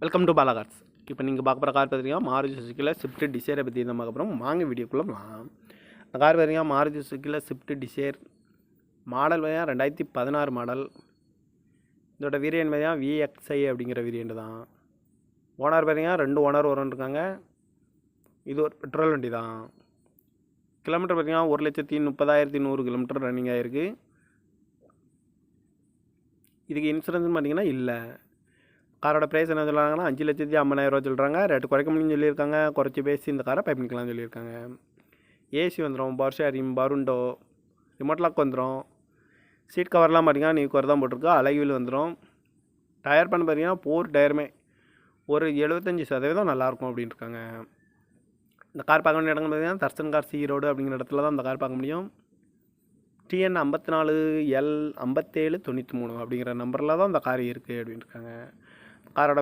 Welcome to Bala cars. இப்போ நீங்கள் பார்க்க போகிற கார் பார்த்தீங்கன்னா மாருதி சுசுக்கியில் ஸ்விஃப்ட் டிசைரை பற்றி தான் பார்க்க போகிறோம். வாங்க வீடியோக்குள்ளே போகலாம். இந்த கார் பார்த்தீங்கன்னா மாருதி சுசுக்கியில் ஸ்விஃப்ட் டிசைர் மாடல் பார்த்தீங்கன்னா 2016 மாடல். இதோட வேரியன்ட் பார்த்தீங்கன்னா VXI அப்படிங்கிற வேரியண்ட் தான். ஓனர் பார்த்தீங்கன்னா 2 ஓனர் இருக்காங்க. இது ஒரு பெட்ரோல் வண்டி தான். கிலோமீட்டர் பார்த்தீங்கன்னா 1,30,100 கிலோமீட்டர் ரன்னிங் ஆகிருக்கு. இதுக்கு இன்சூரன்ஸ்னு பார்த்தீங்கன்னா இல்லை. காரோட ப்ரைஸ் என்ன சொல்கிறாங்கன்னா 5,50,000 சொல்கிறாங்க. ரேட்டு குறைக்க முடியும்னு சொல்லியிருக்காங்க. குறைச்சி பேசி இந்த காரை பை பண்ணிக்கலாம்னு சொல்லியிருக்காங்க. ஏசி வந்துடும், பவர் ஷேரிங், பருண்டோ, ரிமோட் லாக் வந்துடும். சீட் கவர்லாம் பார்த்தீங்கன்னா நியூ கவர் தான் போட்டிருக்கு. அழகில் வந்துடும். டயர் பண்ண பார்த்தீங்கன்னா 4 டயருமே ஒரு 75% நல்லாயிருக்கும் அப்படின்ட்டு இருக்காங்க. இந்த கார் பார்க்க வேண்டிய இடங்கள் பார்த்தீங்கன்னா தர்சன் கார் ரோடு அப்படிங்கிற இடத்துல தான் இந்த கார் பார்க்க முடியும். TN 54L 5793 அப்படிங்கிற நம்பரில் தான் இந்த கார் இருக்குது அப்படின்ட்டு இருக்காங்க. காரோட